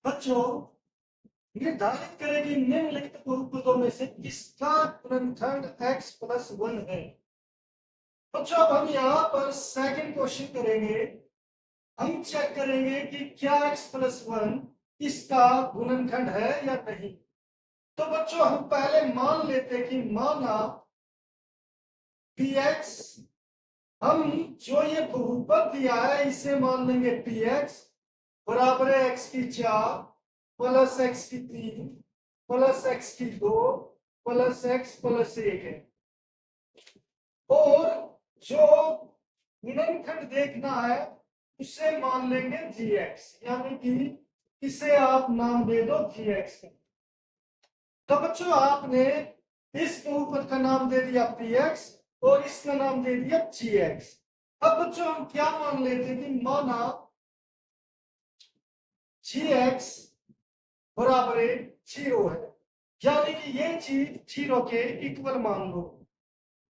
बच्चों, निर्धारित करें कि निम्नलिखित बहुपदों में से किसका गुणनखंड x प्लस 1 है। बच्चों, अब हम यहाँ पर सेकंड क्वेश्चन करेंगे। हम चेक करेंगे कि क्या x प्लस 1 इसका गुणनखंड है या नहीं। तो बच्चों, हम पहले मान लेते कि माना px, हम जो ये बहुपद दिया है इसे मान लेंगे px बराबर है x की 4 प्लस x की 3 प्लस x की 2 प्लस x प्लस 1 है। और जो गुणनखंड देखना है उसे मान लेंगे gx, यानी कि इसे आप नाम दे दो gx। तो बच्चों, आपने इस बहुपद का नाम दे दिया px और इसका नाम दे दिया gx। अब बच्चों, हम क्या मान लेते हैं कि माना gx बराबर 0 है, यानी कि ये चीज 0 के इक्वल मान लो।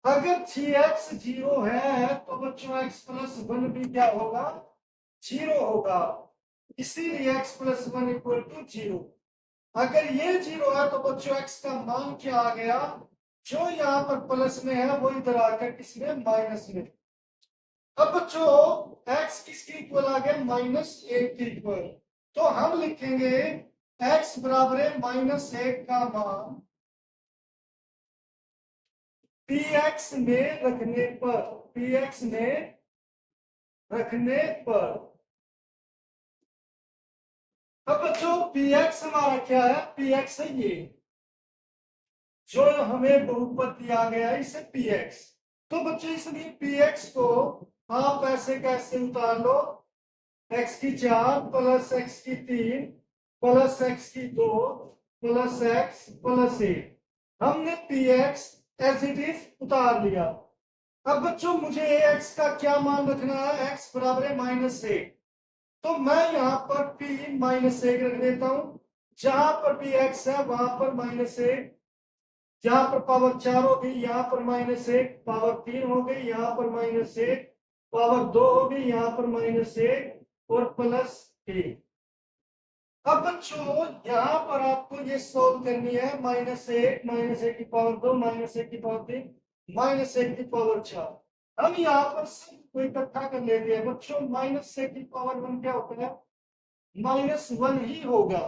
अगर gx 0 है तो बच्चों x प्लस 1 भी क्या होगा, 0 होगा। इसीलिए x प्लस 1 इक्वल टू 0। अगर ये 0 है तो बच्चों x का मान क्या आ गया, जो यहाँ पर प्लस में है वो इधर आकर किसमें, माइनस में। अब बच्चों, x किसके इक्वल आ गया, -1 के इक्वल। तो हम लिखेंगे x बराबर है -1 का मान px में रखने पर, px में रखने पर। अब बच्चों, px हमारा क्या है, px है ये जो हमें बहुपद दिया गया है, इसे px। तो बच्चों, इसलिए px को आप ऐसे कैसे उतार लो, x की 4 प्लस x की 3 प्लस x की 2 प्लस x प्लस 1। हमने px एज इट इज उतार लिया। अब बच्चों, मुझे ax का क्या मान रखना है, x बराबर है -1। तो मैं यहाँ पर p -1 रख देता हूं। जहां पर भी x है वहां पर -1, यहाँ पर पावर 4 हो गई, यहाँ पर -1 पावर 3 हो गई, यहाँ पर -1 पावर 2 हो गई, यहाँ पर -1 और प्लस 1। अब बच्चों, यहाँ पर आपको ये सोल्व करनी है, -1 की पावर 2 -1 की पावर 3 -1 की पावर 4। हम यहाँ पर सब को इकट्ठा कर लेते हैं। बच्चों, -1 की पावर 1 क्या होता है, -1 ही होगा,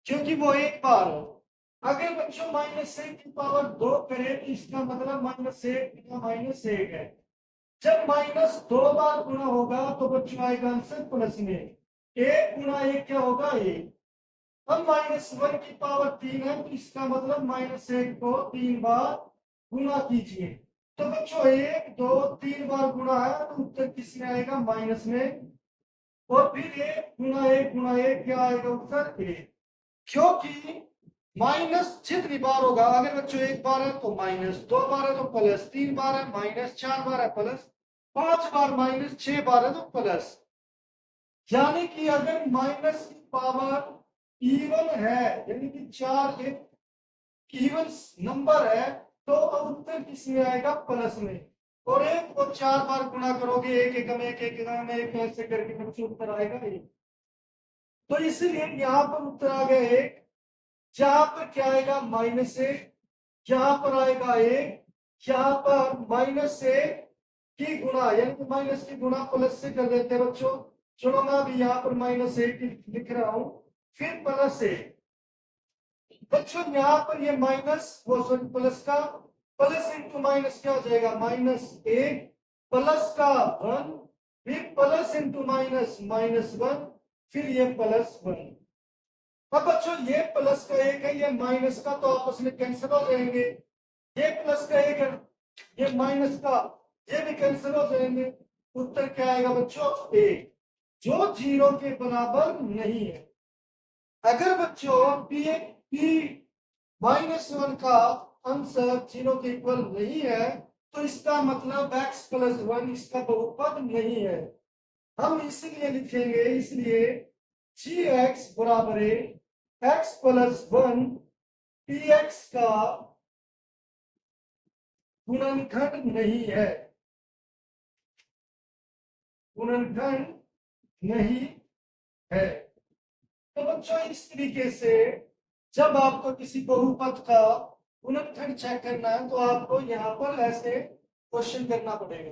क्योंकि वो एक बार है। अगर बच्चों -1 की पावर 2 करें तो इसका मतलब -1 है। जब -2 बार गुणा होगा तो बच्चों आएगा आंसर प्लस में। 1 गुणा 1 क्या होगा, 1। अब -1 की पावर 3 है तो इसका मतलब -1 को 3 बार गुणा कीजिए। तो बच्चों 1 2 3 बार गुणा है तो उत्तर किसमें आएगा, माइनस में। और फिर 1 गुणा 1 गुणा 1 क्या आएगा, उत्तर 1। क्योंकि माइनस जितनी बार होगा, अगर बच्चों 1 बार है तो -2 बार है तो प्लस, 3 बार है -4 बार है प्लस, 5 बार -6 बार है तो प्लस। यानी कि अगर माइनस की पावर इवन है, यानी कि 4 एक इवन नंबर है, तो उत्तर किसमें आएगा, प्लस में। और 1 को 4 बार गुणा करोगे, एक एकम एक एकम एक ऐसे करके बच्चों उत्तर आएगा 1। तो इसलिए यहाँ पर उत्तर आ गया 1। जहां पर क्या आएगा, -1, यहाँ पर आएगा 1, यहाँ पर -1 की गुणा, यानी कि माइनस की गुणा प्लस से कर देते हैं बच्चों। चलो मैं अभी यहाँ पर -1 लिख रहा हूं, फिर +1। बच्चों, यहाँ पर ये माइनस वो सॉरी प्लस का प्लस इंटू माइनस क्या हो जाएगा, -1 प्लस का 1, फिर प्लस इंटू माइनस -1, फिर ये +1। अब बच्चों, ये प्लस का 1 है, ये माइनस का, तो आपस में कैंसिल हो जाएंगे। ये प्लस का 1 है, ये माइनस का, ये भी कैंसिल हो जाएंगे। उत्तर क्या आएगा बच्चों, 1, जो 0 के बराबर नहीं है। अगर बच्चों p-1 का आंसर 0 के इक्वल नहीं है तो इसका मतलब x प्लस 1 इसका बहुपद नहीं है। हम इसलिए लिखेंगे, इसलिए gx बराबर है x प्लस 1 px का गुणनखंड नहीं है, गुणनखंड नहीं है। तो बच्चों इस तरीके से जब आपको किसी बहुपद का गुणनखंड चेक करना है तो आपको यहाँ पर ऐसे क्वेश्चन करना पड़ेगा।